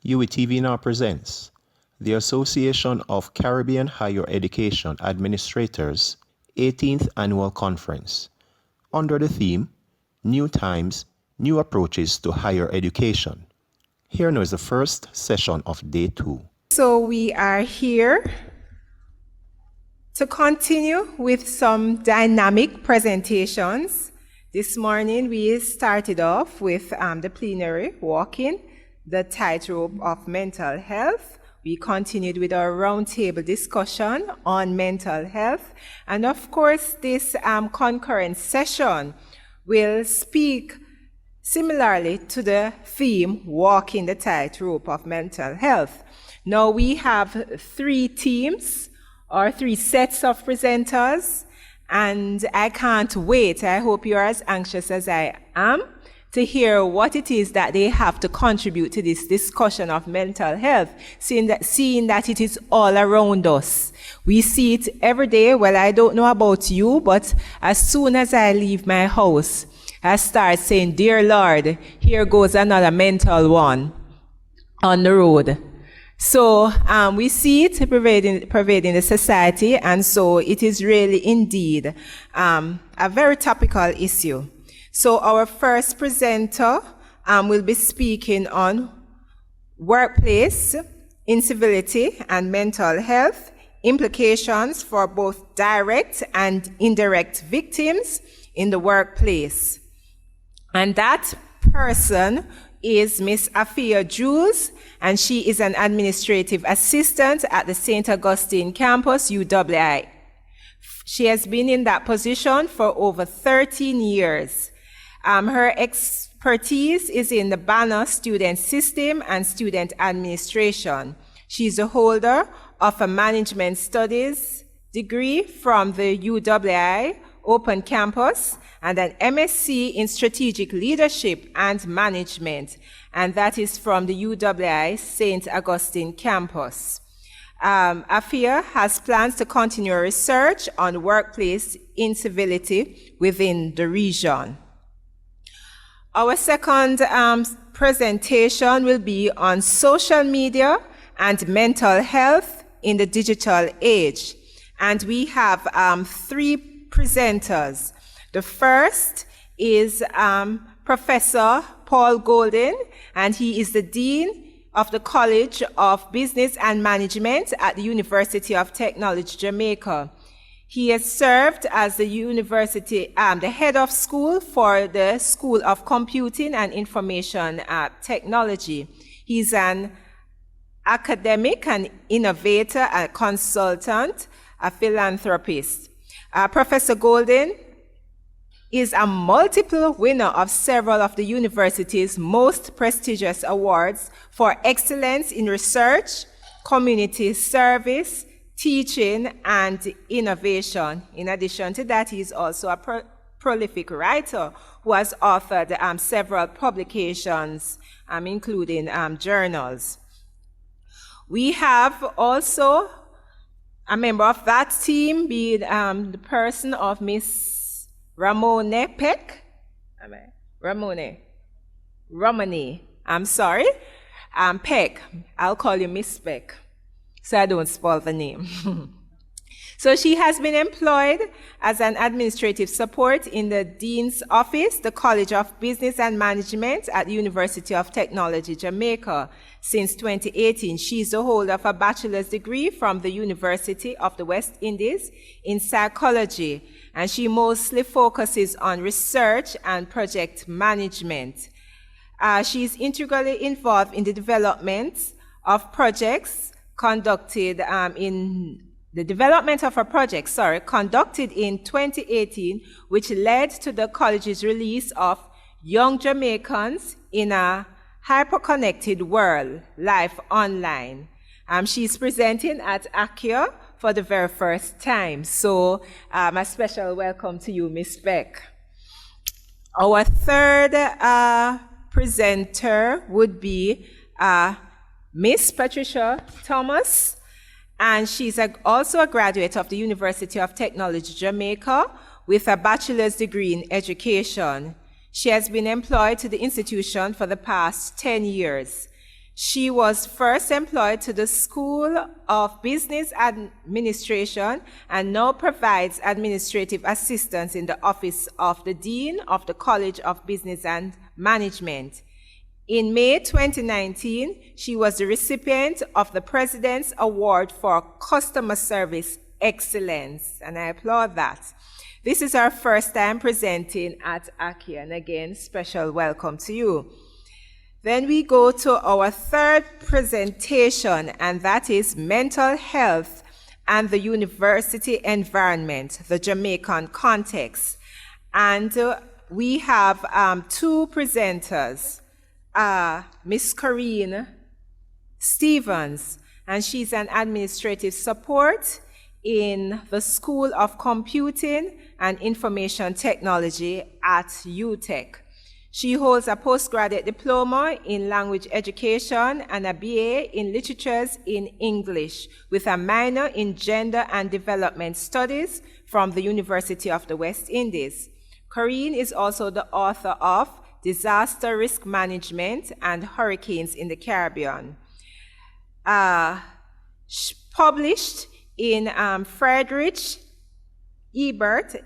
UWITV now presents the Association of Caribbean Higher Education Administrators 18th Annual Conference under the theme New Times, New Approaches to Higher Education. Here now is the first session of Day 2. So we are here to continue with some dynamic presentations. This morning we started off with the plenary, walking the tightrope of mental health. We continued with our roundtable discussion on mental health. And of course, this concurrent session will speak similarly to the theme, walking the tightrope of mental health. Now we have three teams or three sets of presenters, and I can't wait. I hope you're as anxious as I am to hear what it is that they have to contribute to this discussion of mental health, seeing that it is all around us. We see it every day. Well, I don't know about you, but as soon as I leave my house, I start saying, "Dear Lord, here goes another mental one on the road." So we see it pervading the society, and so it is really indeed a very topical issue. So our first presenter will be speaking on workplace incivility and mental health, implications for both direct and indirect victims in the workplace. And that person is Miss Afia Jules, and she is an administrative assistant at the St. Augustine campus, UWI. She has been in that position for over 13 years. Her expertise is in the Banner student system and student administration. She's the holder of a management studies degree from the UWI Open Campus and an MSc in strategic leadership and management, and that is from the UWI St. Augustine campus. Afia has plans to continue research on workplace incivility within the region. Our second presentation will be on social media and mental health in the digital age. And we have three presenters. The first is Professor Paul Golden, and he is the Dean of the College of Business and Management at the University of Technology, Jamaica. He has served as the the head of school for the School of Computing and Information Technology. He's an academic, an innovator, a consultant, a philanthropist. Professor Golden is a multiple winner of several of the university's most prestigious awards for excellence in research, community service, teaching, and innovation. In addition to that, he is also a prolific writer who has authored several publications, including journals. We have also a member of that team, being the person of Miss Ramone Peck. Romani. I'm sorry. Peck. I'll call you Miss Peck, so I don't spoil the name. So she has been employed as an administrative support in the Dean's Office, the College of Business and Management at the University of Technology, Jamaica. Since 2018, she is the holder of a bachelor's degree from the University of the West Indies in psychology, and she mostly focuses on research and project management. She is integrally involved in the development of projects conducted conducted in 2018, which led to the college's release of Young Jamaicans in a Hyperconnected World, Life Online. She's presenting at ACHEA for the very first time. So a special welcome to you, Ms. Beck. Our third presenter would be Miss Patricia Thomas, and she's also a graduate of the University of Technology, Jamaica, with a bachelor's degree in education. She has been employed to the institution for the past 10 years. She was first employed to the School of Business Administration and now provides administrative assistance in the office of the Dean of the College of Business and Management. In May 2019, she was the recipient of the President's Award for Customer Service Excellence, and I applaud that. This is our first time presenting at ACHEA, and again, special welcome to you. Then we go to our third presentation, and that is Mental Health and the University Environment, the Jamaican Context. And we have two presenters, Miss Corinne Stevens, and she's an administrative support in the School of Computing and Information Technology at UTech. She holds a postgraduate diploma in language education and a BA in literatures in English with a minor in gender and development studies from the University of the West Indies. Corinne is also the author of Disaster Risk Management and Hurricanes in the Caribbean. Published in Friedrich Ebert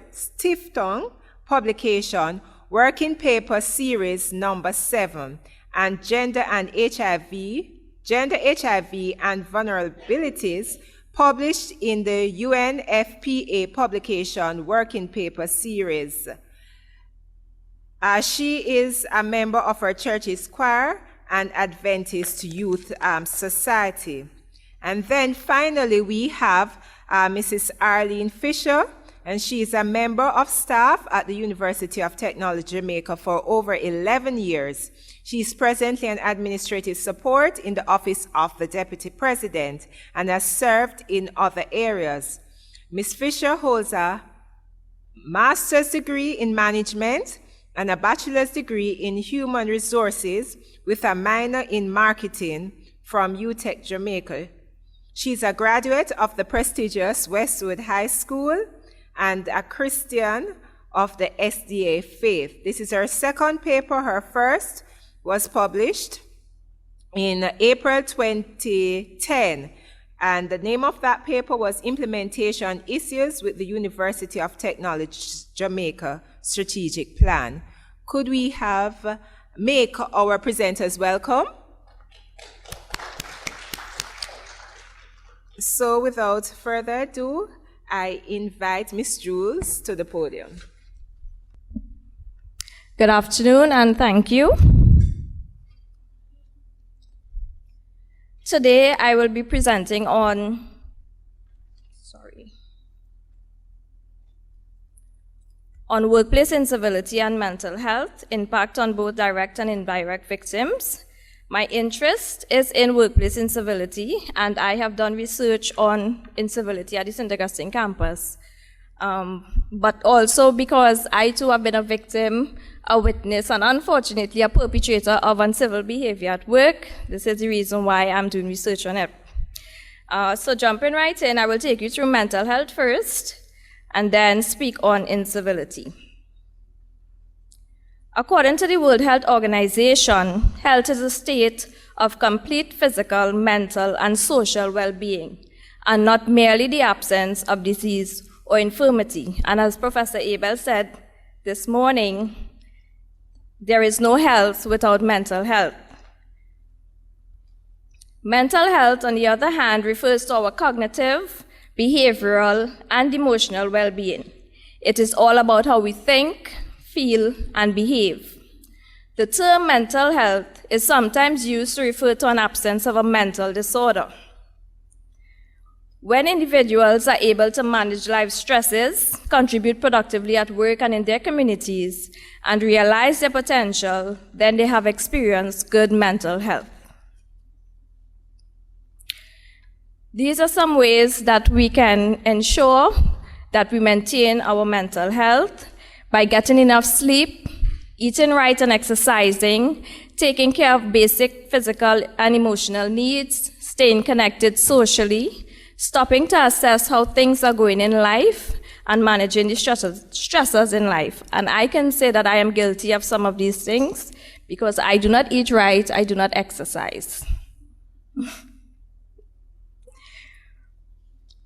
Stiftung publication, Working Paper Series number 7, and Gender, HIV and Vulnerabilities, published in the UNFPA publication, Working Paper Series. She is a member of her church's choir and Adventist Youth Society. And then finally, we have Mrs. Arlene Fisher, and she is a member of staff at the University of Technology, Jamaica for over 11 years. She is presently an administrative support in the Office of the Deputy President and has served in other areas. Ms. Fisher holds a master's degree in management and a bachelor's degree in human resources with a minor in marketing from UTech, Jamaica. She's a graduate of the prestigious Westwood High School and a Christian of the SDA faith. This is her second paper. Her first was published in April 2010, and the name of that paper was Implementation Issues with the University of Technology Jamaica Strategic Plan. Could we make our presenters welcome? So without further ado, I invite Ms. Jules to the podium. Good afternoon and thank you. Today I will be presenting on workplace incivility and mental health, impact on both direct and indirect victims. My interest is in workplace incivility, and I have done research on incivility at the St. Augustine campus. But also because I too have been a victim, a witness, and unfortunately a perpetrator of uncivil behavior at work. This is the reason why I'm doing research on it. So jumping right in, I will take you through mental health first, and then speak on incivility. According to the World Health Organization, health is a state of complete physical, mental, and social well-being, and not merely the absence of disease or infirmity. And as Professor Abel said this morning, there is no health without mental health. Mental health, on the other hand, refers to our cognitive, behavioral, and emotional well-being. It is all about how we think, feel, and behave. The term mental health is sometimes used to refer to an absence of a mental disorder. When individuals are able to manage life stresses, contribute productively at work and in their communities, and realize their potential, then they have experienced good mental health. These are some ways that we can ensure that we maintain our mental health by getting enough sleep, eating right and exercising, taking care of basic physical and emotional needs, staying connected socially, stopping to assess how things are going in life, and managing the stressors in life. And I can say that I am guilty of some of these things because I do not eat right, I do not exercise.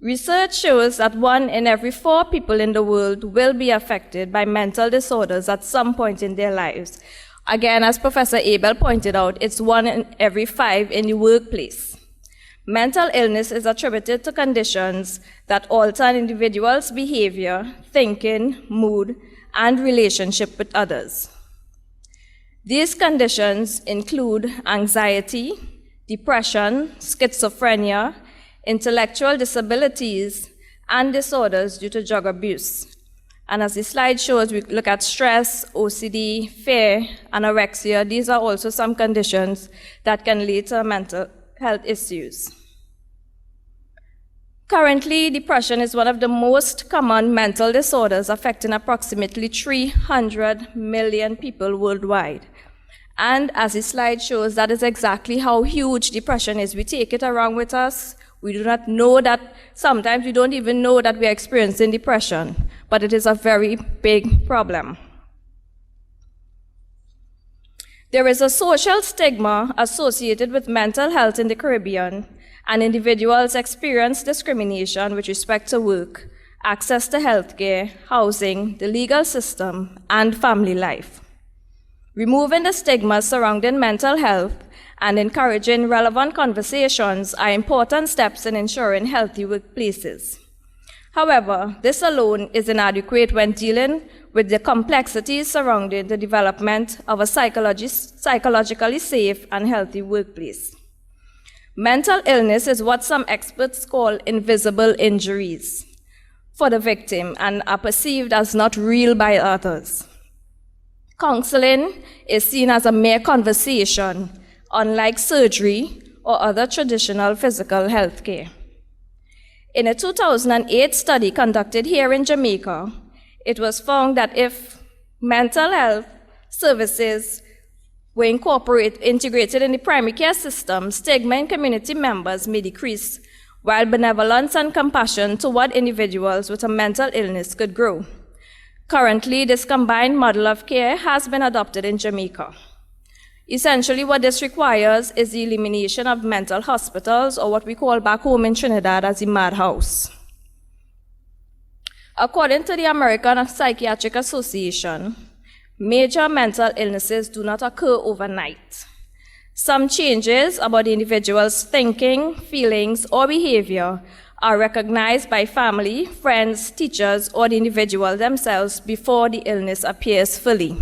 Research shows that 1 in every 4 people in the world will be affected by mental disorders at some point in their lives. Again, as Professor Abel pointed out, it's 1 in every 5 in the workplace. Mental illness is attributed to conditions that alter an individual's behavior, thinking, mood, and relationship with others. These conditions include anxiety, depression, schizophrenia, intellectual disabilities, and disorders due to drug abuse. And as the slide shows, we look at stress, OCD, fear, anorexia. These are also some conditions that can lead to mental health issues. Currently, depression is one of the most common mental disorders affecting approximately 300 million people worldwide. And as the slide shows, that is exactly how huge depression is. We take it around with us. We do not know that, sometimes we don't even know that we are experiencing depression, but it is a very big problem. There is a social stigma associated with mental health in the Caribbean, and individuals experience discrimination with respect to work, access to healthcare, housing, the legal system, and family life. Removing the stigma surrounding mental health and encouraging relevant conversations are important steps in ensuring healthy workplaces. However, this alone is inadequate when dealing with the complexities surrounding the development of a psychologically safe and healthy workplace. Mental illness is what some experts call invisible injuries for the victim and are perceived as not real by others. Counseling is seen as a mere conversation, unlike surgery or other traditional physical health care. In a 2008 study conducted here in Jamaica, it was found that if mental health services were integrated in the primary care system, stigma in community members may decrease, while benevolence and compassion toward individuals with a mental illness could grow. Currently, this combined model of care has been adopted in Jamaica. Essentially, what this requires is the elimination of mental hospitals, or what we call back home in Trinidad as the madhouse. According to the American Psychiatric Association, major mental illnesses do not occur overnight. Some changes about the individual's thinking, feelings, or behavior are recognized by family, friends, teachers, or the individual themselves before the illness appears fully.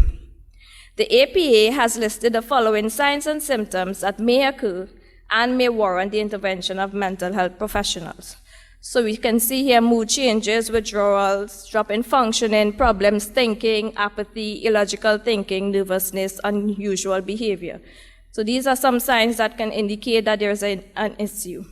The APA has listed the following signs and symptoms that may occur and may warrant the intervention of mental health professionals. So we can see here mood changes, withdrawals, drop in functioning, problems thinking, apathy, illogical thinking, nervousness, unusual behavior. So these are some signs that can indicate that there is an issue.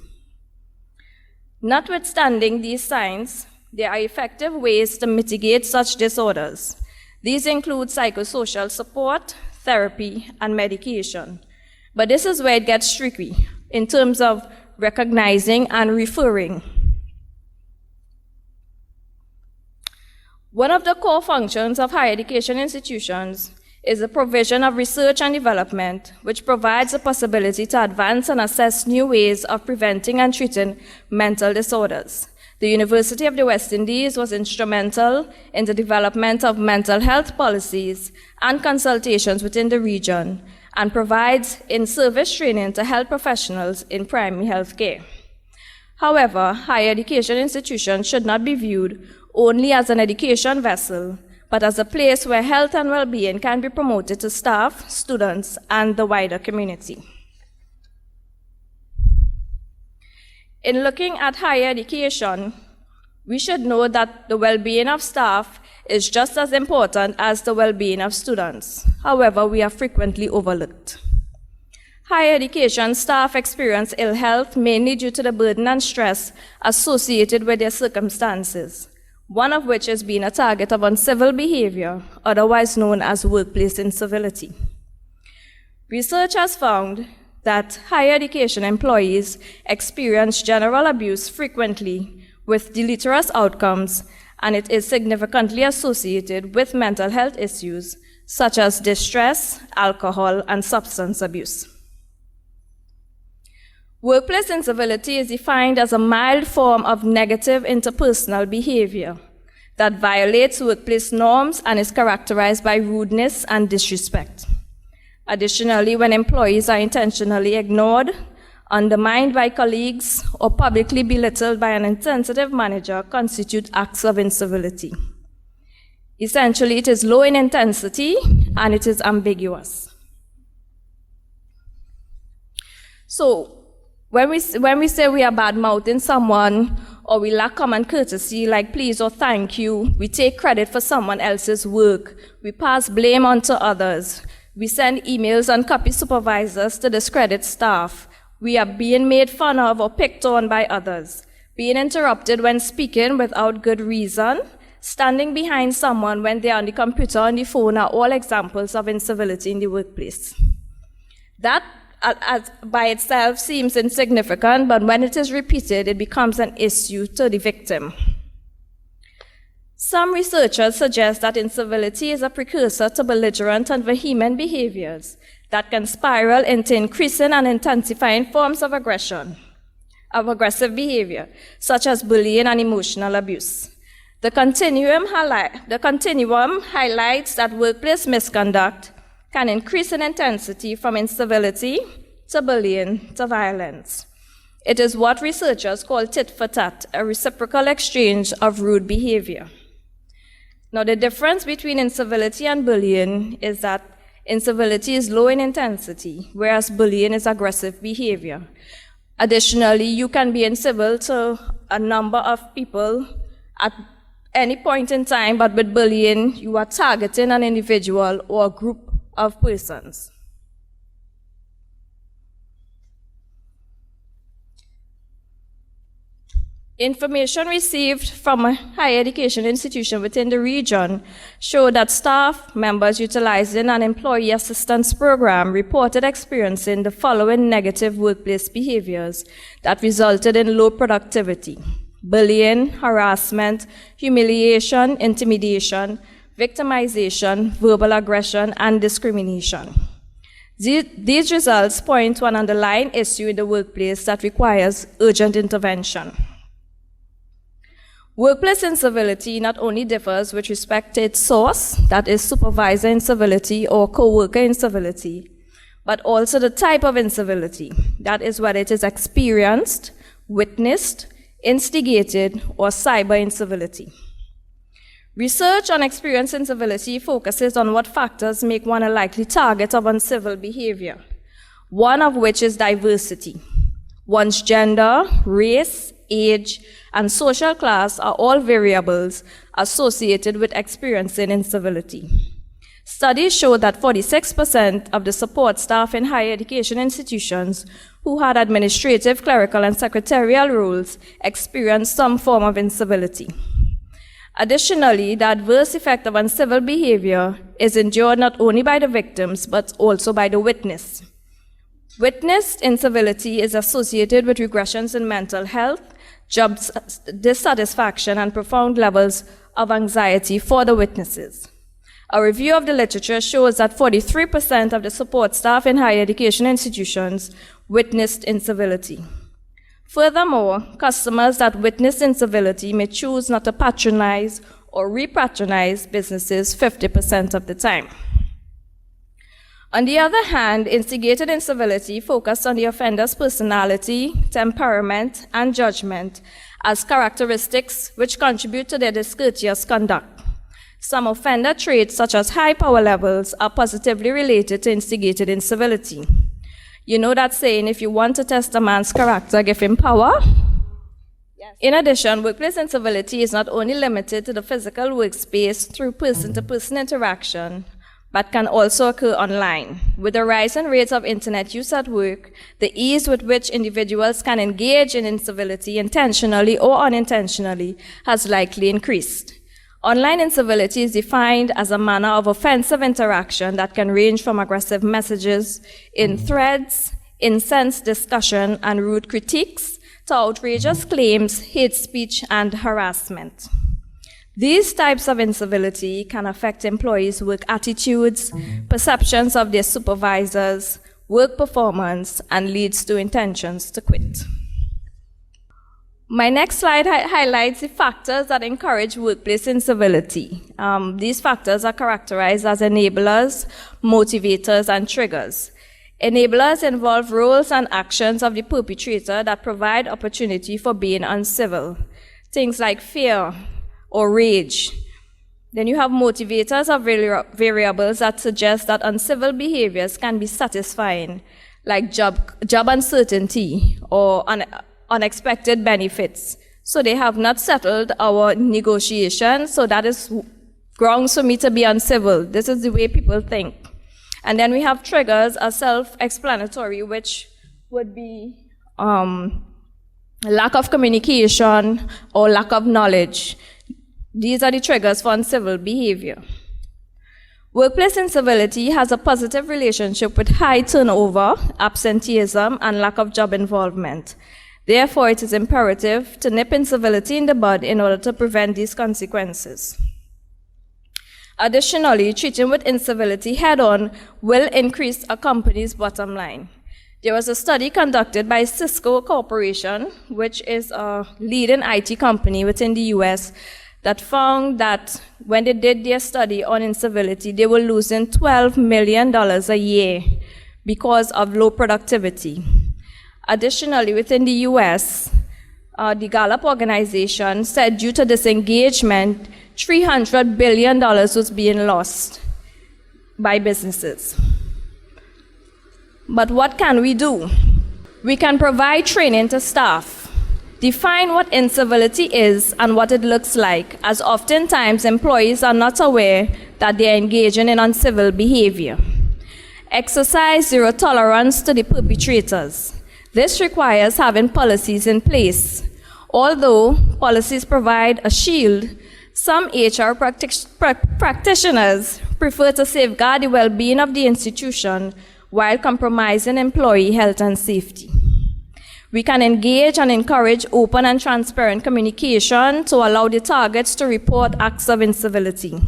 Notwithstanding these signs, there are effective ways to mitigate such disorders. These include psychosocial support, therapy, and medication. But this is where it gets tricky in terms of recognizing and referring. One of the core functions of higher education institutions is the provision of research and development, which provides the possibility to advance and assess new ways of preventing and treating mental disorders. The University of the West Indies was instrumental in the development of mental health policies and consultations within the region, and provides in-service training to health professionals in primary health care. However, higher education institutions should not be viewed only as an education vessel, but as a place where health and well-being can be promoted to staff, students, and the wider community. In looking at higher education, we should know that the well-being of staff is just as important as the well-being of students. However, we are frequently overlooked. Higher education staff experience ill health mainly due to the burden and stress associated with their circumstances, one of which is being a target of uncivil behavior, otherwise known as workplace incivility. Research has found that higher education employees experience general abuse frequently with deleterious outcomes, and it is significantly associated with mental health issues such as distress, alcohol, and substance abuse. Workplace incivility is defined as a mild form of negative interpersonal behavior that violates workplace norms and is characterized by rudeness and disrespect. Additionally, when employees are intentionally ignored, undermined by colleagues, or publicly belittled by an insensitive manager, constitute acts of incivility. Essentially, it is low in intensity and it is ambiguous. So, when we say we are bad-mouthing someone or we lack common courtesy like please or thank you, we take credit for someone else's work, we pass blame on to others, we send emails and copy supervisors to discredit staff, we are being made fun of or picked on by others, being interrupted when speaking without good reason, standing behind someone when they are on the computer or on the phone are all examples of incivility in the workplace. That by itself seems insignificant, but when it is repeated, it becomes an issue to the victim. Some researchers suggest that incivility is a precursor to belligerent and vehement behaviors that can spiral into increasing and intensifying forms of aggressive behavior, such as bullying and emotional abuse. The continuum highlights that workplace misconduct can increase in intensity from incivility to bullying to violence. It is what researchers call tit for tat, a reciprocal exchange of rude behavior. Now, the difference between incivility and bullying is that incivility is low in intensity, whereas bullying is aggressive behavior. Additionally, you can be incivil to a number of people at any point in time, but with bullying, you are targeting an individual or a group of persons. Information received from a higher education institution within the region showed that staff members utilizing an employee assistance program reported experiencing the following negative workplace behaviors that resulted in low productivity: bullying, harassment, humiliation, intimidation, victimization, verbal aggression, and discrimination. These results point to an underlying issue in the workplace that requires urgent intervention. Workplace incivility not only differs with respect to its source, that is supervisor incivility or co-worker incivility, but also the type of incivility, that is whether it is experienced, witnessed, instigated, or cyber incivility. Research on experience incivility focuses on what factors make one a likely target of uncivil behavior, one of which is diversity. One's gender, race, age, and social class are all variables associated with experiencing incivility. Studies show that 46% of the support staff in higher education institutions who had administrative, clerical, and secretarial roles experienced some form of incivility. Additionally, the adverse effect of uncivil behavior is endured not only by the victims, but also by the witness. Witnessed incivility is associated with regressions in mental health, job dissatisfaction, and profound levels of anxiety for the witnesses. A review of the literature shows that 43% of the support staff in higher education institutions witnessed incivility. Furthermore, customers that witness incivility may choose not to patronize or re-patronize businesses 50% of the time. On the other hand, instigated incivility focused on the offender's personality, temperament, and judgment as characteristics which contribute to their discourteous conduct. Some offender traits, such as high power levels, are positively related to instigated incivility. You know that saying, if you want to test a man's character, give him power? Yes. In addition, workplace incivility is not only limited to the physical workspace through person-to-person interaction, but can also occur online. With the rise in rates of internet use at work, the ease with which individuals can engage in incivility intentionally or unintentionally has likely increased. Online incivility is defined as a manner of offensive interaction that can range from aggressive messages in threads, incensed discussion, and rude critiques to outrageous claims, hate speech, and harassment. These types of incivility can affect employees' work attitudes, perceptions of their supervisors, work performance, and leads to intentions to quit. My next slide highlights the factors that encourage workplace incivility. These factors are characterized as enablers, motivators, and triggers. Enablers involve roles and actions of the perpetrator that provide opportunity for being uncivil. Things like fear or rage. Then you have motivators or variables that suggest that uncivil behaviors can be satisfying, like job uncertainty or unexpected benefits. So they have not settled our negotiation, so that is grounds for me to be uncivil. This is the way people think. And then we have triggers as self-explanatory, which would be lack of communication or lack of knowledge. These are the triggers for uncivil behavior. Workplace incivility has a positive relationship with high turnover, absenteeism, and lack of job involvement. Therefore, it is imperative to nip incivility in the bud in order to prevent these consequences. Additionally, treating with incivility head-on will increase a company's bottom line. There was a study conducted by Cisco Corporation, which is a leading IT company within the US, that found that when they did their study on incivility, they were losing $12 million a year because of low productivity. Additionally, within the US, the Gallup organization said due to disengagement, $300 billion was being lost by businesses. But what can we do? We can provide training to staff, define what incivility is and what it looks like, as oftentimes employees are not aware that they are engaging in uncivil behavior. Exercise zero tolerance to the perpetrators. This requires having policies in place. Although policies provide a shield, some HR practitioners prefer to safeguard the well-being of the institution while compromising employee health and safety. We can engage and encourage open and transparent communication to allow the targets to report acts of incivility.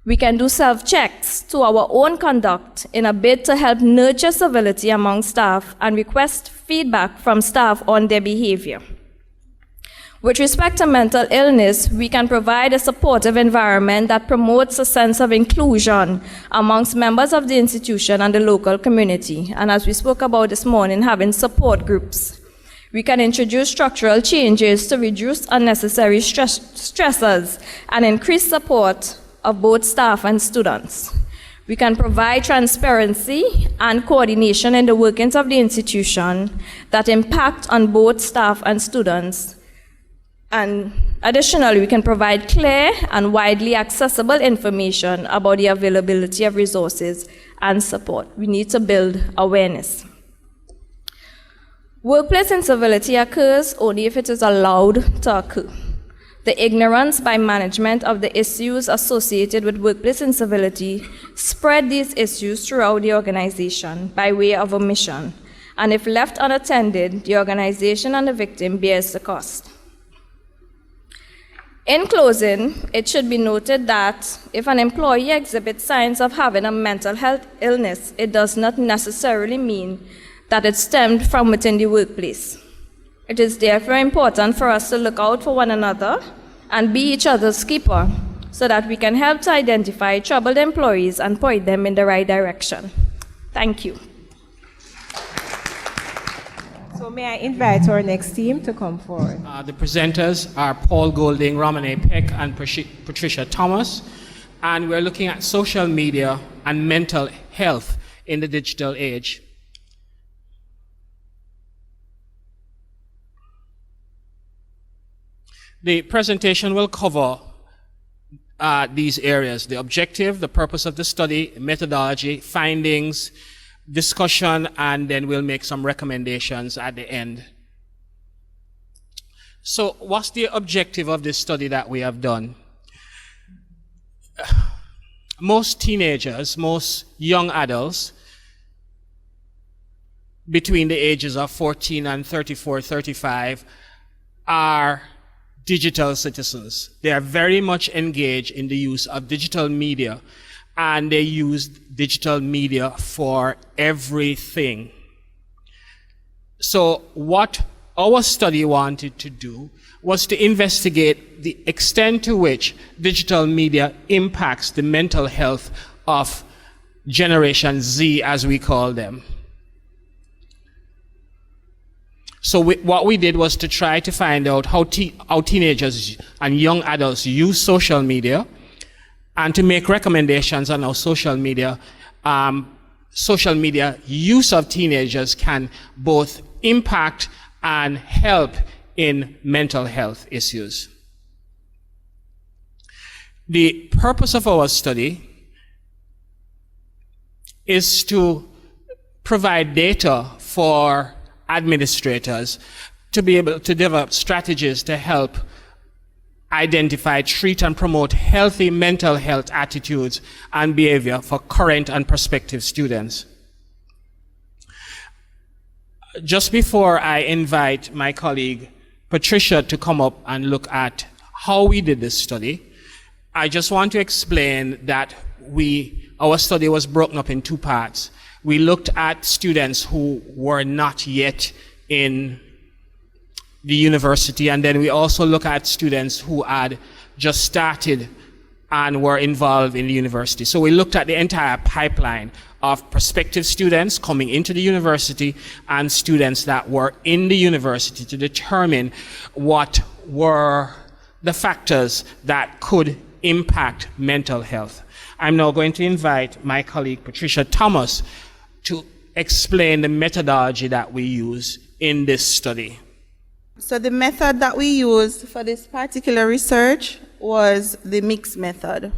We can do self-checks to our own conduct in a bid to help nurture civility among staff and request feedback from staff on their behavior. With respect to mental illness, we can provide a supportive environment that promotes a sense of inclusion amongst members of the institution and the local community. And as we spoke about this morning, having support groups. We can introduce structural changes to reduce unnecessary stressors and increase support of both staff and students. We can provide transparency and coordination in the workings of the institution that impact on both staff and students. And additionally, we can provide clear and widely accessible information about the availability of resources and support. We need to build awareness. Workplace incivility occurs only if it is allowed to occur. The ignorance by management of the issues associated with workplace incivility spread these issues throughout the organization by way of omission. And if left unattended, the organization and the victim bears the cost. In closing, it should be noted that if an employee exhibits signs of having a mental health illness, it does not necessarily mean that it stemmed from within the workplace. It is therefore important for us to look out for one another and be each other's keeper so that we can help to identify troubled employees and point them in the right direction. Thank you. So may I invite our next team to come forward? The presenters are Paul Golding, Romane Peck, and Patricia Thomas. And we're looking at social media and mental health in the digital age. The presentation will cover these areas: the objective, the purpose of the study, methodology, findings, discussion, and then we'll make some recommendations at the end. So what's the objective of this study that we have done? Most teenagers, most young adults between the ages of 14 and 34, 35 are digital citizens. They are very much engaged in the use of digital media, and they use digital media for everything. So what our study wanted to do was to investigate the extent to which digital media impacts the mental health of Generation Z, as we call them. So what we did was to try to find out how teenagers and young adults use social media, and to make recommendations on how social media use of teenagers can both impact and help in mental health issues. The purpose of our study is to provide data for administrators to be able to develop strategies to help identify, treat, and promote healthy mental health attitudes and behavior for current and prospective students. Just before I invite my colleague Patricia to come up and look at how we did this study, I just want to explain that our study was broken up in two parts. We looked at students who were not yet in the university, and then we also look at students who had just started and were involved in the university. So we looked at the entire pipeline of prospective students coming into the university and students that were in the university to determine what were the factors that could impact mental health. I'm now going to invite my colleague Patricia Thomas to explain the methodology that we use in this study. So the method that we used for this particular research was the mixed method.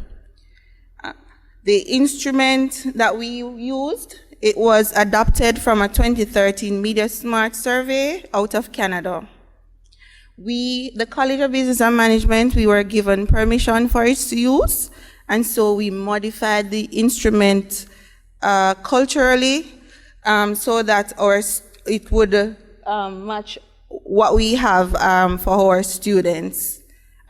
The instrument that we used, it was adopted from a 2013 Media Smart survey out of Canada. The College of Business and Management, we were given permission for its use, and so we modified the instrument culturally so that it would match what we have for our students.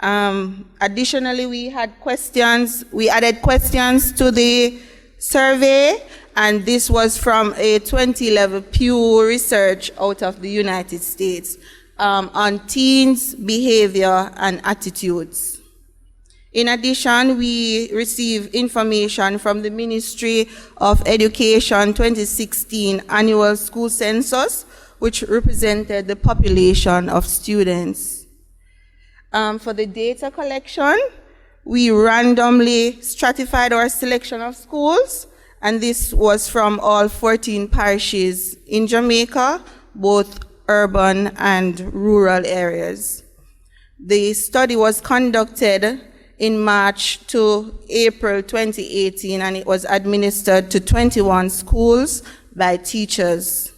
Additionally, we added questions to the survey, and this was from a 2011 Pew research out of the United States on teens' behavior and attitudes. In addition, we received information from the Ministry of Education 2016 annual school census, which represented the population of students. For the data collection, we randomly stratified our selection of schools, and this was from all 14 parishes in Jamaica, both urban and rural areas. The study was conducted in March to April 2018, and it was administered to 21 schools by teachers.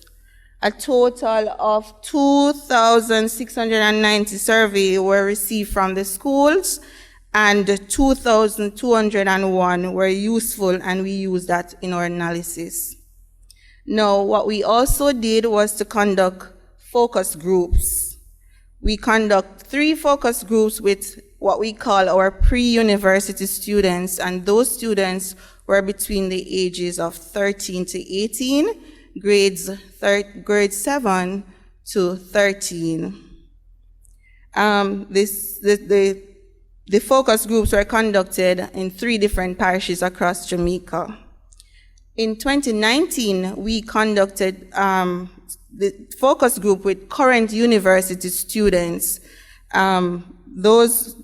A total of 2,690 surveys were received from the schools, and 2,201 were useful, and we used that in our analysis. Now, what we also did was to conduct focus groups. We conduct 3 focus groups with what we call our pre-university students, and those students were between the ages of 13 to 18, grade 7 to 13. The focus groups were conducted in 3 different parishes across Jamaica. In 2019, we conducted the focus group with current university students. Those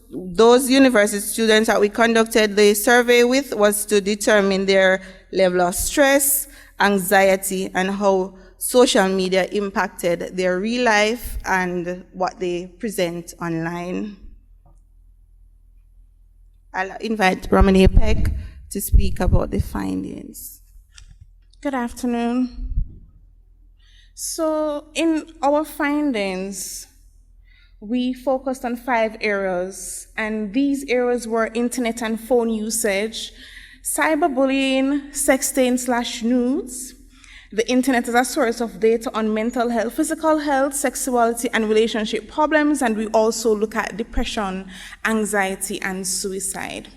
university students that we conducted the survey with was to determine their level of stress, anxiety, and how social media impacted their real life and what they present online. I'll invite Romany Peck to speak about the findings. Good afternoon. So in our findings, we focused on 5 areas, and these areas were internet and phone usage, cyberbullying, sexting/nudes, The internet is a source of data on mental health, physical health, sexuality, and relationship problems, and we also look at depression, anxiety, and suicide.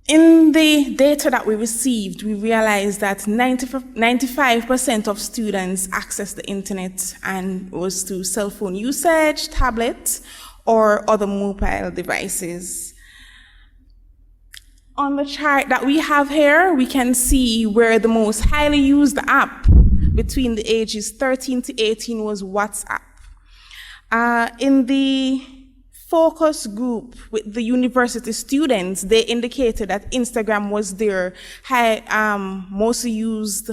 In the data that we received, we realized that 95% of students access the internet and was through cell phone usage, tablets, or other mobile devices. On the chart that we have here, we can see where the most highly used app between the ages 13 to 18 was WhatsApp. In the focus group with the university students, they indicated that Instagram was their most used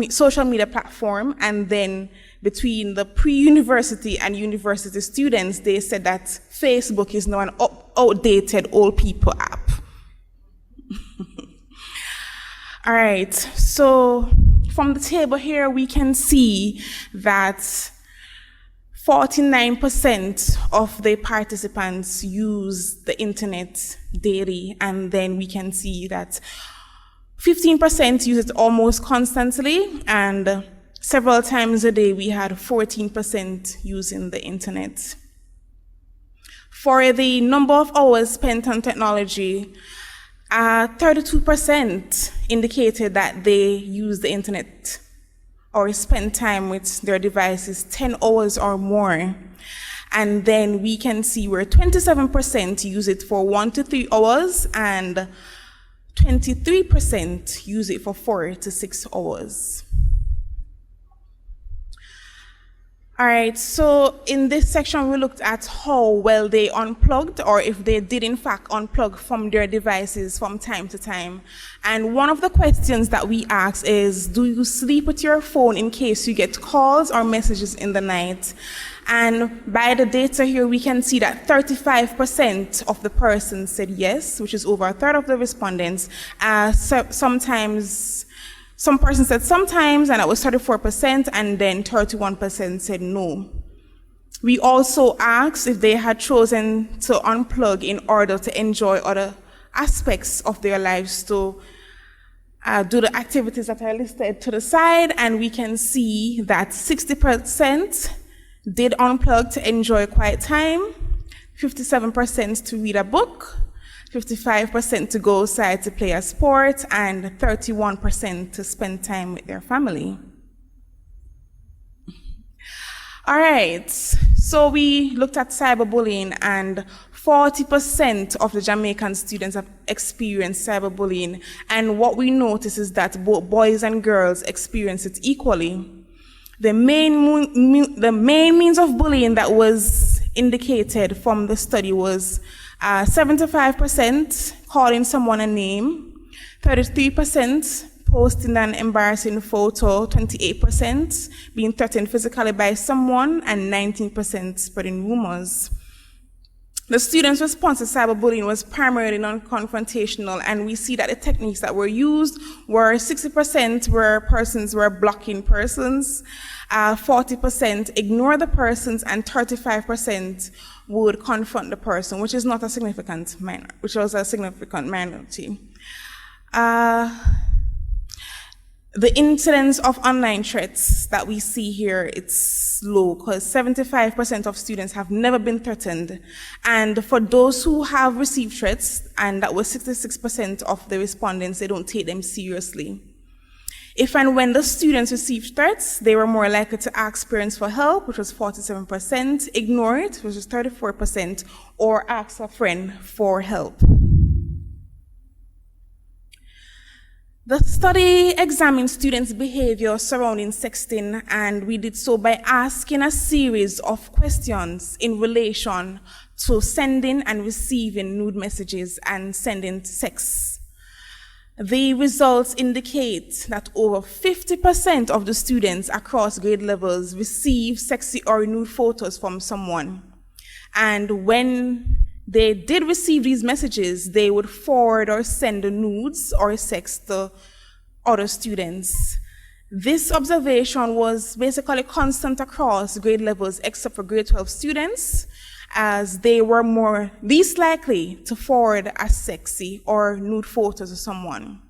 social media platform, and then between the pre-university and university students, they said that Facebook is now an outdated old people app. All right, so from the table here, we can see that 49% of the participants use the internet daily, and then we can see that 15% use it almost constantly, and several times a day we had 14% using the internet. For the number of hours spent on technology, 32% indicated that they use the internet or spend time with their devices 10 hours or more. And then we can see where 27% use it for 1 to 3 hours, and 23% use it for 4 to 6 hours. All right, so in this section, we looked at how well they unplugged, or if they did in fact unplug from their devices from time to time. And one of the questions that we asked is, do you sleep with your phone in case you get calls or messages in the night? And by the data here, we can see that 35% of the persons said yes, which is over a third of the respondents. Some persons said sometimes, and that was 34%, and then 31% said no. We also asked if they had chosen to unplug in order to enjoy other aspects of their lives, to do the activities that are listed to the side, and we can see that 60% did unplug to enjoy quiet time, 57% to read a book, 55% to go outside to play a sport, and 31% to spend time with their family. All right, so we looked at cyberbullying, and 40% of the Jamaican students have experienced cyberbullying, and what we notice is that both boys and girls experience it equally. The main means of bullying that was indicated from the study was 75% calling someone a name, 33% posting an embarrassing photo, 28% being threatened physically by someone, and 19% spreading rumors. The students' response to cyberbullying was primarily non-confrontational, and we see that the techniques that were used were 60% where persons were blocking persons, 40% ignore the persons, and 35% would confront the person, which was a significant minority. The incidence of online threats that we see here, it's low, because 75% of students have never been threatened. And for those who have received threats, and that was 66% of the respondents, they don't take them seriously. If and when the students received threats, they were more likely to ask parents for help, which was 47%, ignore it, which was 34%, or ask a friend for help. The study examined students' behavior surrounding sexting, and we did so by asking a series of questions in relation to sending and receiving nude messages and sending sex. The results indicate that over 50% of the students across grade levels receive sexy or nude photos from someone. And when they did receive these messages, they would forward or send the nudes or sex to other students. This observation was basically constant across grade levels except for grade 12 students, as they were least likely to forward a sexy or nude photo to someone.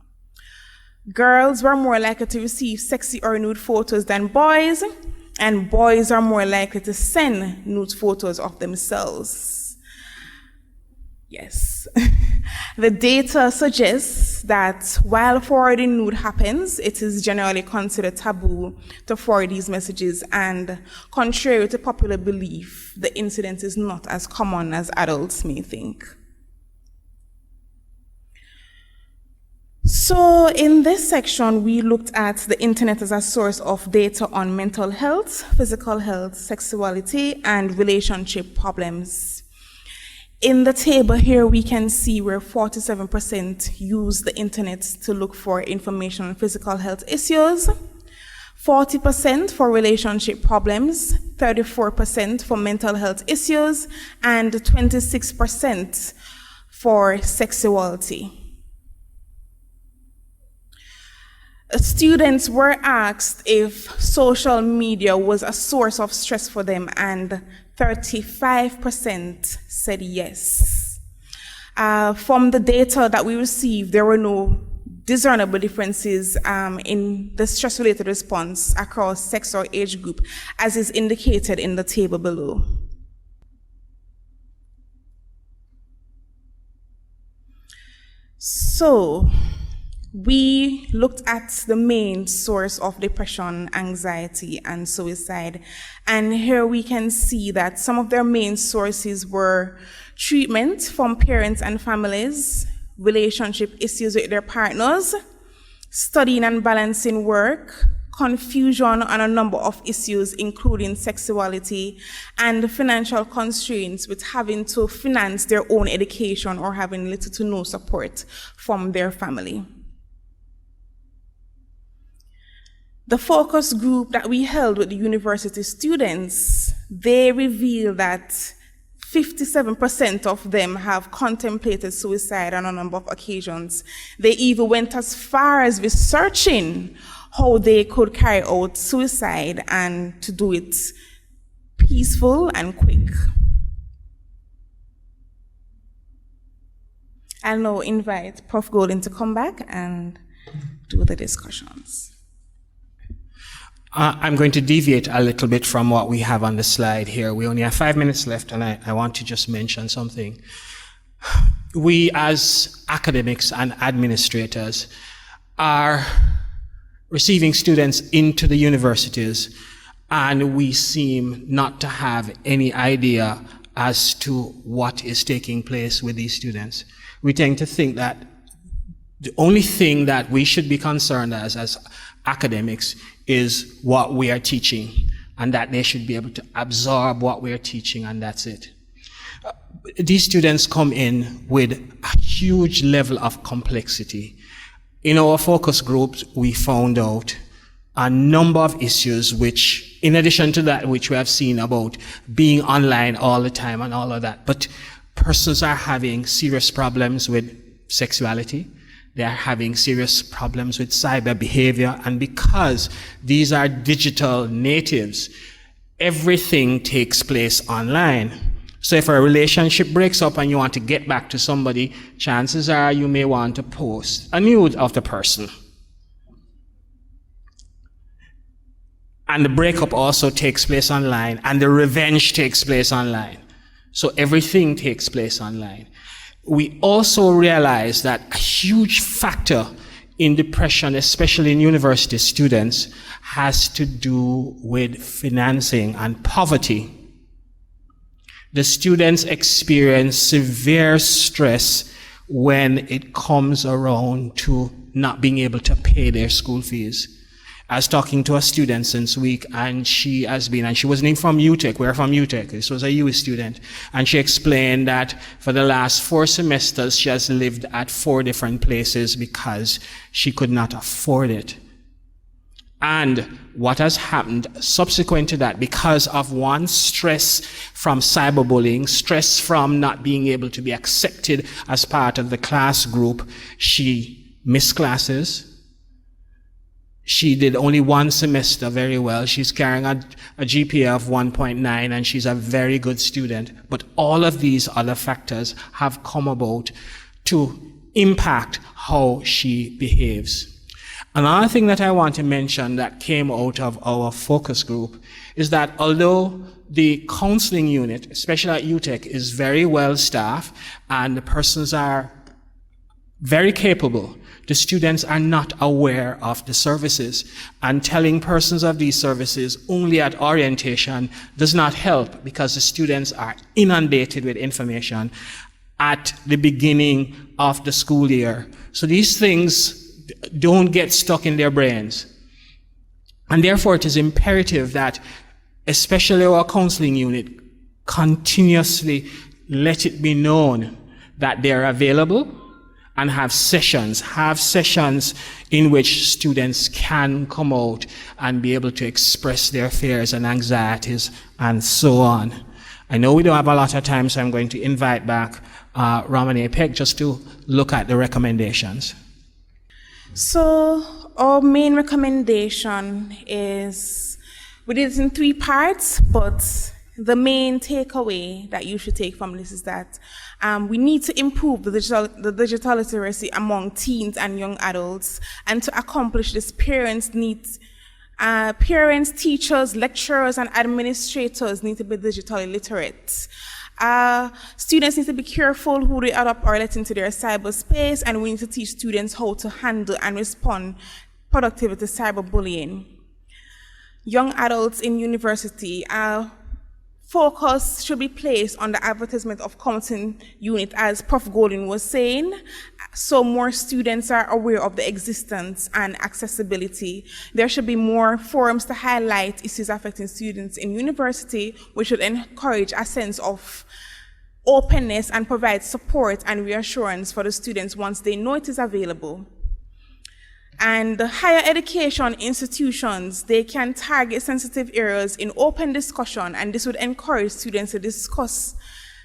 Girls were more likely to receive sexy or nude photos than boys, and boys are more likely to send nude photos of themselves. Yes. The data suggests that while forwarding nude happens, it is generally considered taboo to forward these messages, and contrary to popular belief, the incident is not as common as adults may think. So in this section, we looked at the internet as a source of data on mental health, physical health, sexuality, and relationship problems. In the table here, we can see where 47% use the internet to look for information on physical health issues, 40% for relationship problems, 34% for mental health issues, and 26% for sexuality. Students were asked if social media was a source of stress for them, and 35% said yes. From the data that we received, there were no discernible differences in the stress-related response across sex or age group, as is indicated in the table below. So, we looked at the main source of depression, anxiety, and suicide. And here we can see that some of their main sources were treatment from parents and families, relationship issues with their partners, studying and balancing work, confusion on a number of issues, including sexuality, and financial constraints with having to finance their own education or having little to no support from their family. The focus group that we held with the university students, they revealed that 57% of them have contemplated suicide on a number of occasions. They even went as far as researching how they could carry out suicide and to do it peaceful and quick. I'll now invite Prof. Golden to come back and do the discussions. I'm going to deviate a little bit from what we have on the slide here. We only have 5 minutes left, and I want to just mention something. We as academics and administrators are receiving students into the universities, and we seem not to have any idea as to what is taking place with these students. We tend to think that the only thing that we should be concerned as academics is what we are teaching, and that they should be able to absorb what we are teaching, and that's it. These students come in with a huge level of complexity. In our focus groups, we found out a number of issues which, in addition to that, which we have seen about being online all the time and all of that, but persons are having serious problems with sexuality. They are having serious problems with cyber behavior, and because these are digital natives, everything takes place online. So if a relationship breaks up and you want to get back to somebody, chances are you may want to post a nude of the person. And the breakup also takes place online, and the revenge takes place online. So everything takes place online. We also realize that a huge factor in depression, especially in university students, has to do with financing and poverty. The students experience severe stress when it comes around to not being able to pay their school fees. I was talking to a student since week, and she wasn't even from UTech. We're from UTech. This was a UE student. And she explained that for the last 4 semesters, she has lived at 4 different places because she could not afford it. And what has happened subsequent to that, because of one, stress from cyberbullying, stress from not being able to be accepted as part of the class group, she missed classes. She did only 1 semester very well. She's carrying a GPA of 1.9, and she's a very good student. But all of these other factors have come about to impact how she behaves. Another thing that I want to mention that came out of our focus group is that although the counseling unit, especially at UTech, is very well staffed and the persons are very capable, the students are not aware of the services, and telling persons of these services only at orientation does not help because the students are inundated with information at the beginning of the school year. So these things don't get stuck in their brains. And therefore it is imperative that especially our counseling unit continuously let it be known that they are available and have sessions in which students can come out and be able to express their fears and anxieties and so on. I know we don't have a lot of time, so I'm going to invite back Ramani Peck just to look at the recommendations. So our main recommendation is, we did it in 3 parts, but the main takeaway that you should take from this is that we need to improve the digital literacy among teens and young adults. And to accomplish this, parents, teachers, lecturers, and administrators need to be digitally literate. Students need to be careful who they adopt or let into their cyberspace, and we need to teach students how to handle and respond productively to cyberbullying. Young adults in university, focus should be placed on the advertisement of counseling unit, as Prof. Golden was saying, so more students are aware of the existence and accessibility. There should be more forums to highlight issues affecting students in university, which should encourage a sense of openness and provide support and reassurance for the students once they know it is available. And the higher education institutions, they can target sensitive areas in open discussion, and this would encourage students to discuss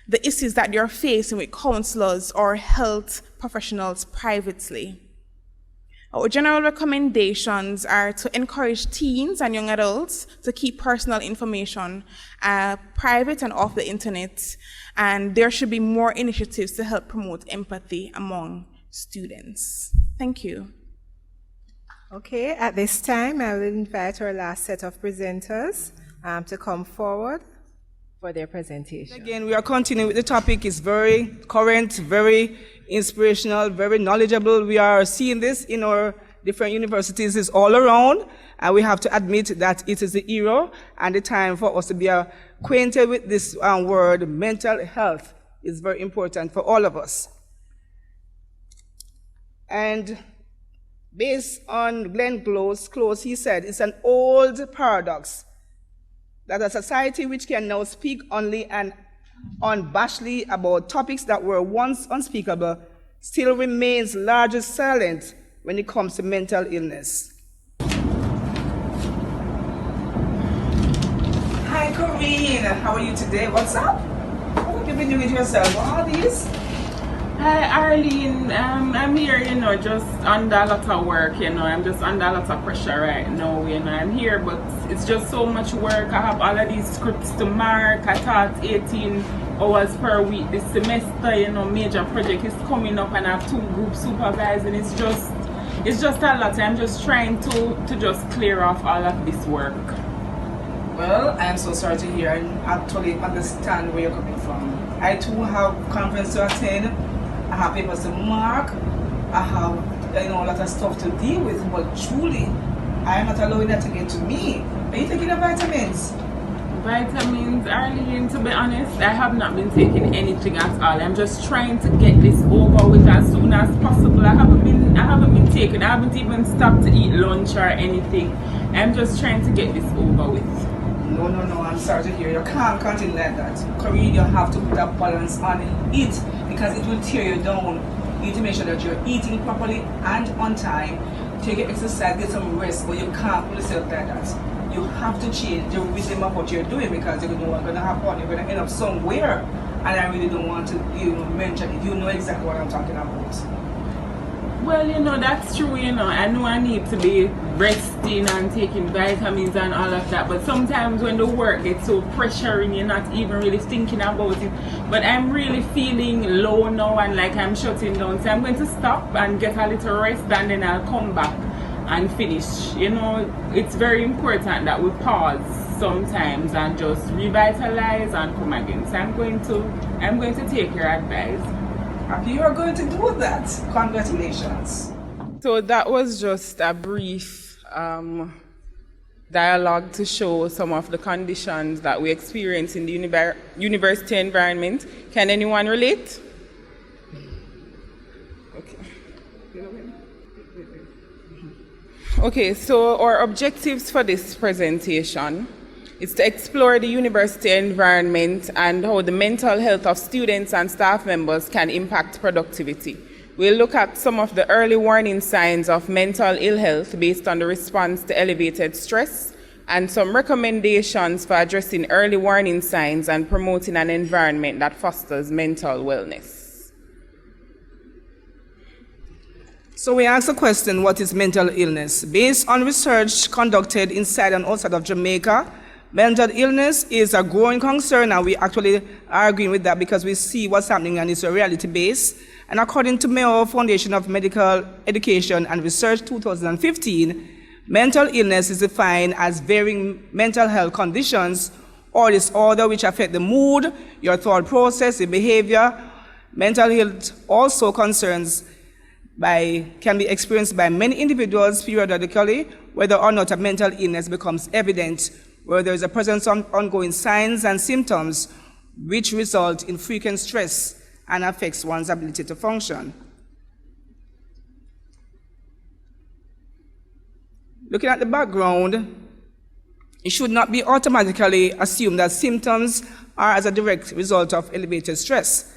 the issues that they're facing with counselors or health professionals privately. Our general recommendations are to encourage teens and young adults to keep personal information private and off the internet, and there should be more initiatives to help promote empathy among students. Thank you. Okay, at this time, I will invite our last set of presenters to come forward for their presentation. Again, we are continuing with the topic. It's very current, very inspirational, very knowledgeable. We are seeing this in our different universities. It's all around, and we have to admit that it is the era and the time for us to be acquainted with this word. Mental health is very important for all of us. And based on Glenn Close, he said, it's an old paradox that a society which can now speak only and unabashedly about topics that were once unspeakable still remains largely silent when it comes to mental illness. Hi, Corinne. How are you today? What's up? What have you been doing to yourself? What are these? Hi, Arlene. I'm here, just under a lot of work, I'm just under a lot of pressure right now, I'm here, but it's just so much work. I have all of these scripts to mark. I taught 18 hours per week this semester, major project is coming up, and I have 2 groups supervising. It's just a lot. I'm just trying to just clear off all of this work. Well, I am so sorry to hear. I totally understand where you're coming from. I too have conference to attend. I have papers to mark, I have a lot of stuff to deal with, but truly, I am not allowing that to get to me. Are you taking the vitamins? Vitamins, Arlene, to be honest, I have not been taking anything at all. I'm just trying to get this over with as soon as possible. I haven't been taking, I haven't even stopped to eat lunch or anything. I'm just trying to get this over with. No, I'm sorry to hear. You can't continue like that. Corinne, you have to put a balance on it because it will tear you down. You need to make sure that you're eating properly and on time. Take your exercise, get some rest, but you can't put yourself like that. You have to change the rhythm of what you're doing because you don't know what's going to happen. You're going to end up somewhere, and I really don't want to mention it. You know exactly what I'm talking about. Well, that's true, I know I need to be resting and taking vitamins and all of that, but sometimes when the work gets so pressuring, you're not even really thinking about it. But I'm really feeling low now and like I'm shutting down, so I'm going to stop and get a little rest, and then I'll come back and finish. You know, it's very important that we pause sometimes and just revitalize and come again. So I'm going to take your advice. Happy you are going to do that. Congratulations. So that was just a brief dialogue to show some of the conditions that we experience in the university environment. Can anyone relate? Okay, so our objectives for this presentation is to explore the university environment and how the mental health of students and staff members can impact productivity. We'll look at some of the early warning signs of mental ill health based on the response to elevated stress, and some recommendations for addressing early warning signs and promoting an environment that fosters mental wellness. So we asked the question, what is mental illness? Based on research conducted inside and outside of Jamaica, mental illness is a growing concern, and we actually are agreeing with that because we see what's happening and it's a reality base. And according to Mayo Foundation of Medical Education and Research 2015, mental illness is defined as varying mental health conditions or disorder which affect the mood, your thought process, your behavior. Mental health also can be experienced by many individuals periodically, whether or not a mental illness becomes evident, where there is a presence of ongoing signs and symptoms which result in frequent stress and affects one's ability to function. Looking at the background, it should not be automatically assumed that symptoms are as a direct result of elevated stress.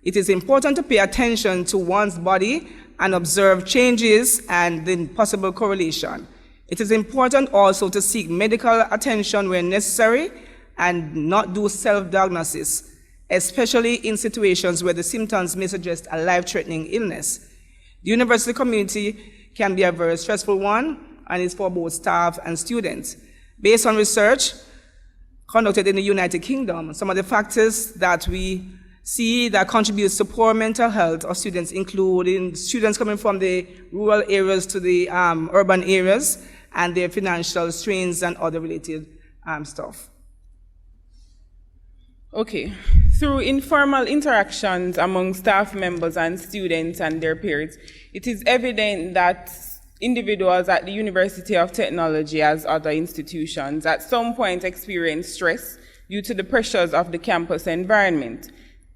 It is important to pay attention to one's body and observe changes and the possible correlation. It is important also to seek medical attention where necessary and not do self-diagnosis, especially in situations where the symptoms may suggest a life-threatening illness. The university community can be a very stressful one, and it's for both staff and students. Based on research conducted in the United Kingdom, some of the factors that we see that contributes to poor mental health of students, including students coming from the rural areas to the urban areas, and their financial strains and other related stuff. Okay, through informal interactions among staff members and students and their peers, it is evident that individuals at the University of Technology, as other institutions, at some point experience stress due to the pressures of the campus environment.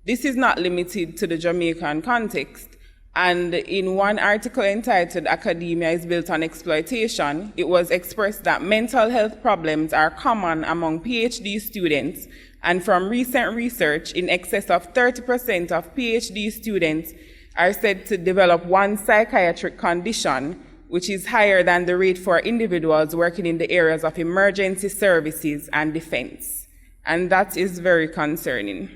This is not limited to the Jamaican context, and in one article entitled "Academia is Built on Exploitation," it was expressed that mental health problems are common among PhD students, and from recent research, in excess of 30% of PhD students are said to develop one psychiatric condition, which is higher than the rate for individuals working in the areas of emergency services and defense. And that is very concerning.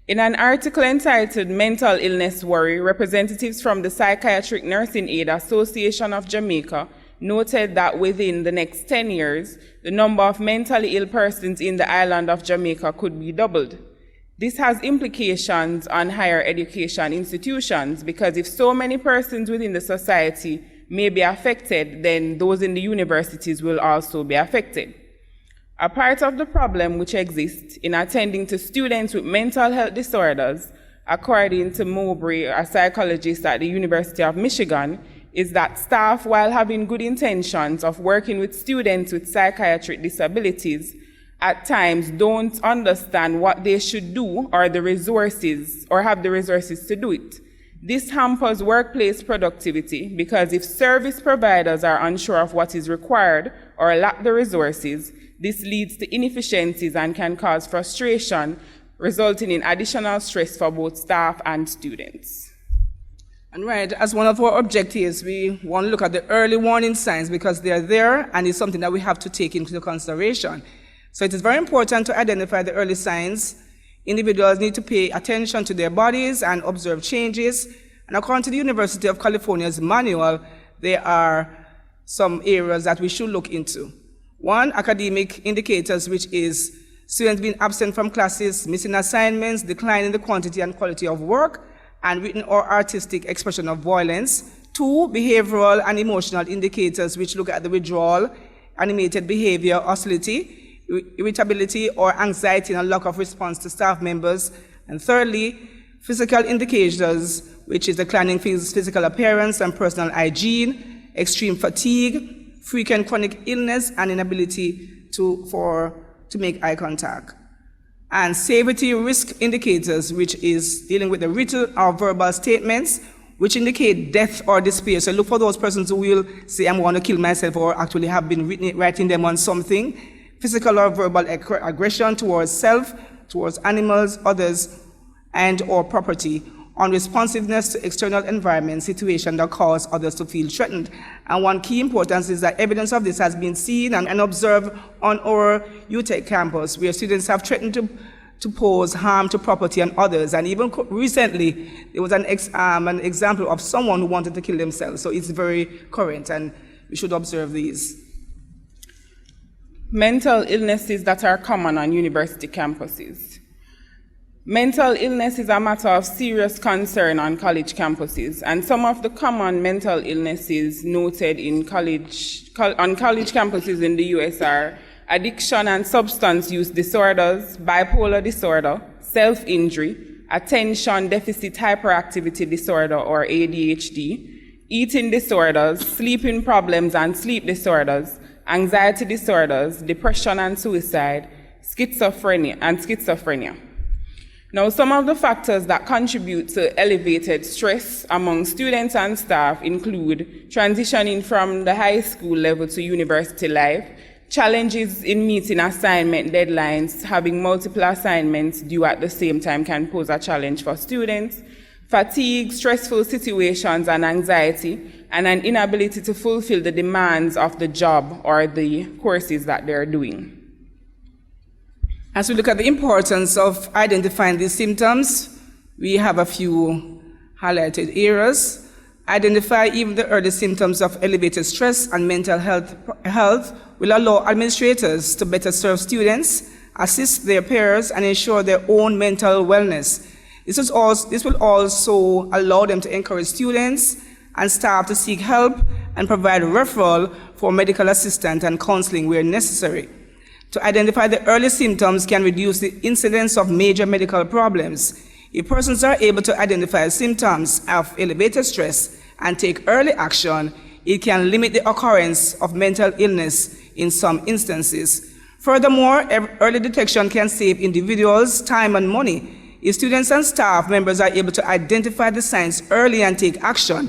In an article entitled "Mental Illness Worry," representatives from the Psychiatric Nursing Aid Association of Jamaica noted that within the next 10 years, the number of mentally ill persons in the island of Jamaica could be doubled. This has implications on higher education institutions, because if so many persons within the society may be affected, then those in the universities will also be affected. A part of the problem which exists in attending to students with mental health disorders, according to Mowbray, a psychologist at the University of Michigan, is that staff, while having good intentions of working with students with psychiatric disabilities, at times don't understand what they should do or the resources, or have the resources to do it. This hampers workplace productivity, because if service providers are unsure of what is required or lack the resources, this leads to inefficiencies and can cause frustration, resulting in additional stress for both staff and students. And right, as one of our objectives, we want to look at the early warning signs, because they're there and it's something that we have to take into consideration. So it is very important to identify the early signs. Individuals need to pay attention to their bodies and observe changes. And according to the University of California's manual, there are some areas that we should look into. One, academic indicators, which is students being absent from classes, missing assignments, decline in the quantity and quality of work, and written or artistic expression of violence. 2, behavioral and emotional indicators, which look at the withdrawal, animated behavior, hostility, irritability, or anxiety and a lack of response to staff members. And thirdly, physical indicators, which is declining physical appearance and personal hygiene, extreme fatigue, frequent chronic illness, and inability to make eye contact. And severity risk indicators, which is dealing with the written or verbal statements, which indicate death or despair. So look for those persons who will say, I'm going to kill myself, or actually have been writing them on something. Physical or verbal aggression towards self, towards animals, others, and or property. Unresponsiveness to external environment, situation that cause others to feel threatened. And one key importance is that evidence of this has been seen and observed on our UTech campus, where students have threatened to pose harm to property and others. And even recently, there was an example of someone who wanted to kill themselves. So it's very current, and we should observe these. Mental illnesses that are common on university campuses. Mental illness is a matter of serious concern on college campuses, and some of the common mental illnesses noted on college campuses in the US are addiction and substance use disorders, bipolar disorder, self-injury, attention deficit hyperactivity disorder or ADHD, eating disorders, sleeping problems and sleep disorders, anxiety disorders, depression and suicide, schizophrenia. Now, some of the factors that contribute to elevated stress among students and staff include transitioning from the high school level to university life, challenges in meeting assignment deadlines, having multiple assignments due at the same time can pose a challenge for students, fatigue, stressful situations and anxiety, and an inability to fulfill the demands of the job or the courses that they're doing. As we look at the importance of identifying these symptoms, we have a few highlighted areas. Identify even the early symptoms of elevated stress and mental health will allow administrators to better serve students, assist their peers, and ensure their own mental wellness. This will also allow them to encourage students and staff to seek help and provide referral for medical assistance and counseling where necessary. To identify the early symptoms can reduce the incidence of major medical problems. If persons are able to identify symptoms of elevated stress and take early action, it can limit the occurrence of mental illness in some instances. Furthermore, early detection can save individuals time and money. If students and staff members are able to identify the signs early and take action,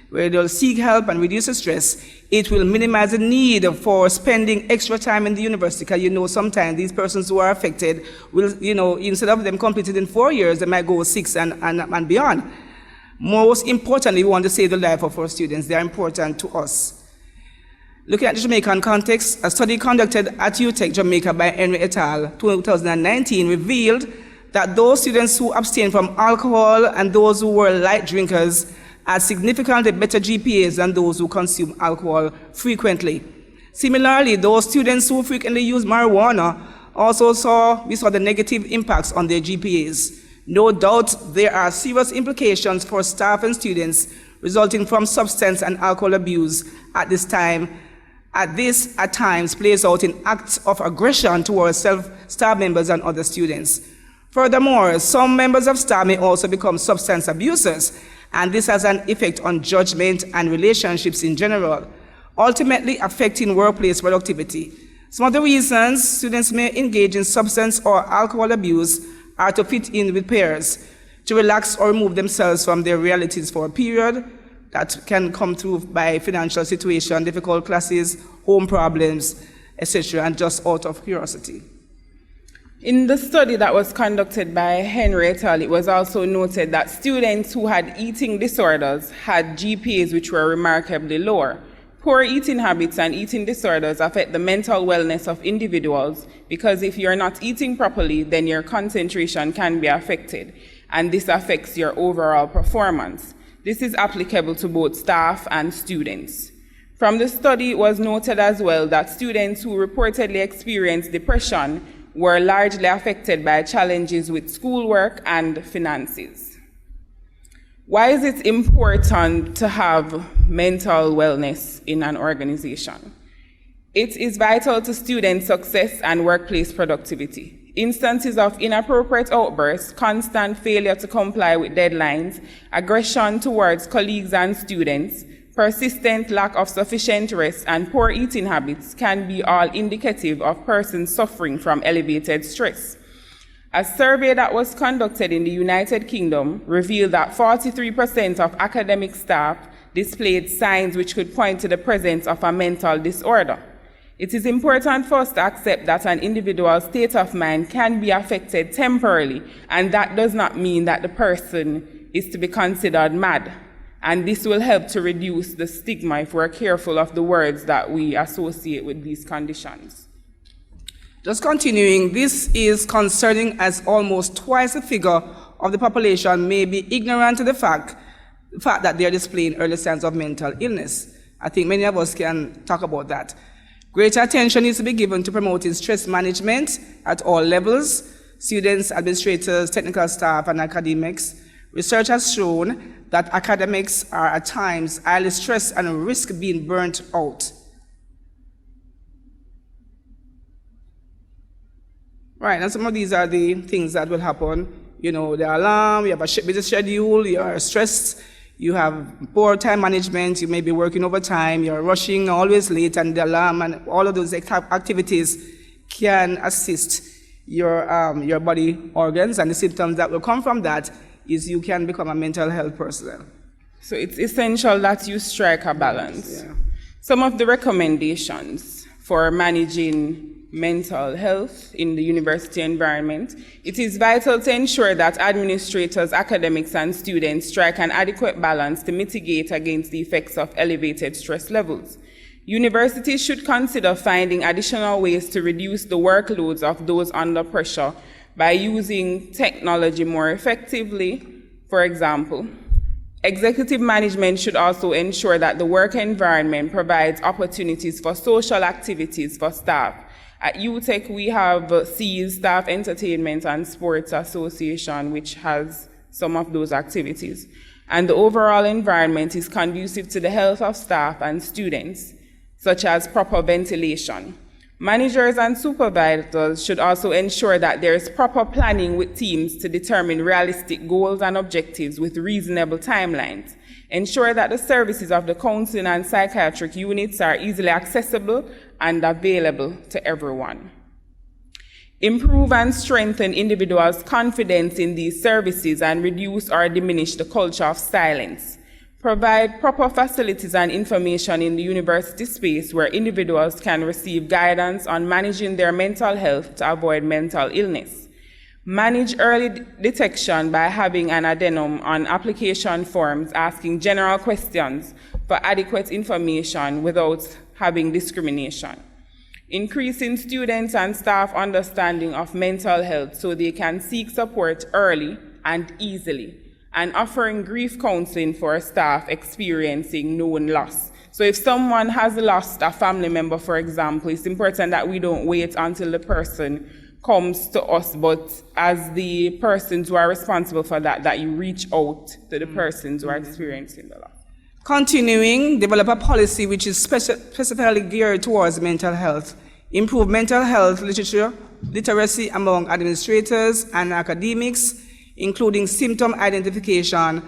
where they'll seek help and reduce the stress, it will minimize the need for spending extra time in the university. Because sometimes these persons who are affected will, instead of them completed in 4 years, they might go 6 and beyond. Most importantly, we want to save the life of our students. They are important to us. Looking at the Jamaican context, a study conducted at UTech Jamaica by Henry et al. 2019 revealed that those students who abstained from alcohol and those who were light drinkers had significantly better GPAs than those who consume alcohol frequently. Similarly, those students who frequently use marijuana also saw the negative impacts on their GPAs. No doubt there are serious implications for staff and students resulting from substance and alcohol abuse at times plays out in acts of aggression towards staff members and other students. Furthermore, some members of staff may also become substance abusers, and this has an effect on judgment and relationships in general, ultimately affecting workplace productivity. Some of the reasons students may engage in substance or alcohol abuse are to fit in with peers, to relax or remove themselves from their realities for a period that can come through by financial situation, difficult classes, home problems, etc., and just out of curiosity. In the study that was conducted by Henry et al., it was also noted that students who had eating disorders had GPAs which were remarkably lower. Poor eating habits and eating disorders affect the mental wellness of individuals because if you're not eating properly, then your concentration can be affected, and this affects your overall performance. This is applicable to both staff and students. From the study, it was noted as well that students who reportedly experienced depression were largely affected by challenges with schoolwork and finances. Why is it important to have mental wellness in an organization? It is vital to student success and workplace productivity. Instances of inappropriate outbursts, constant failure to comply with deadlines, aggression towards colleagues and students, persistent lack of sufficient rest, and poor eating habits can be all indicative of persons suffering from elevated stress. A survey that was conducted in the United Kingdom revealed that 43% of academic staff displayed signs which could point to the presence of a mental disorder. It is important for us to accept that an individual's state of mind can be affected temporarily, and that does not mean that the person is to be considered mad. And this will help to reduce the stigma if we're careful of the words that we associate with these conditions. Just continuing, this is concerning as almost twice the figure of the population may be ignorant to the fact that they are displaying early signs of mental illness. I think many of us can talk about that. Greater attention needs to be given to promoting stress management at all levels, students, administrators, technical staff, and academics. Research has shown that academics are at times highly stressed and risk being burnt out. Right, and some of these are the things that will happen. You know, the alarm, you have a busy schedule, you are stressed, you have poor time management, you may be working overtime, you're rushing, always late, and the alarm and all of those activities can assist your body organs, and the symptoms that will come from that is you can become a mental health person. So it's essential that you strike a balance. Yeah. Some of the recommendations for managing mental health in the university environment: it is vital to ensure that administrators, academics, and students strike an adequate balance to mitigate against the effects of elevated stress levels. Universities should consider finding additional ways to reduce the workloads of those under pressure by using technology more effectively. For example, executive management should also ensure that the work environment provides opportunities for social activities for staff. At UTech, we have SEAS, Staff Entertainment and Sports Association, which has some of those activities. And the overall environment is conducive to the health of staff and students, such as proper ventilation. Managers and supervisors should also ensure that there is proper planning with teams to determine realistic goals and objectives with reasonable timelines. Ensure that the services of the counseling and psychiatric units are easily accessible and available to everyone. Improve and strengthen individuals' confidence in these services and reduce or diminish the culture of silence. Provide proper facilities and information in the university space where individuals can receive guidance on managing their mental health to avoid mental illness. Manage early detection by having an addendum on application forms asking general questions for adequate information without having discrimination. Increasing students' and staff understanding of mental health so they can seek support early and easily, and offering grief counseling for staff experiencing known loss. So if someone has lost a family member, for example, it's important that we don't wait until the person comes to us, but as the persons who are responsible for that, that you reach out to the persons who are experiencing the loss. Continuing, develop a policy which is specifically geared towards mental health. Improve mental health literacy among administrators and academics, including symptom identification,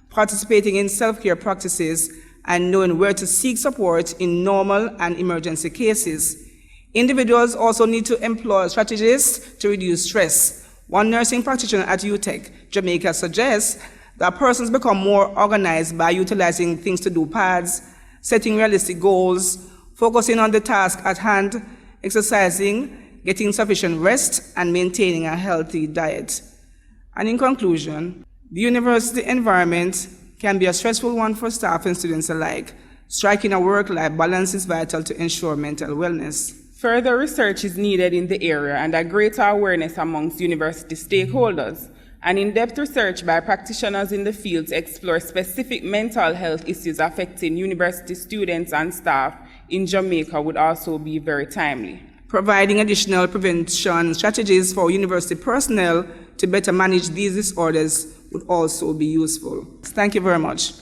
participating in self-care practices, and knowing where to seek support in normal and emergency cases. Individuals also need to employ strategies to reduce stress. One nursing practitioner at UTech, Jamaica, suggests that persons become more organized by utilizing things to do pads, setting realistic goals, focusing on the task at hand, exercising, getting sufficient rest, and maintaining a healthy diet. And in conclusion, the university environment can be a stressful one for staff and students alike. Striking a work-life balance is vital to ensure mental wellness. Further research is needed in the area and a greater awareness amongst university stakeholders. An in-depth research by practitioners in the field to explore specific mental health issues affecting university students and staff in Jamaica would also be very timely. Providing additional prevention strategies for university personnel to better manage these disorders would also be useful. Thank you very much.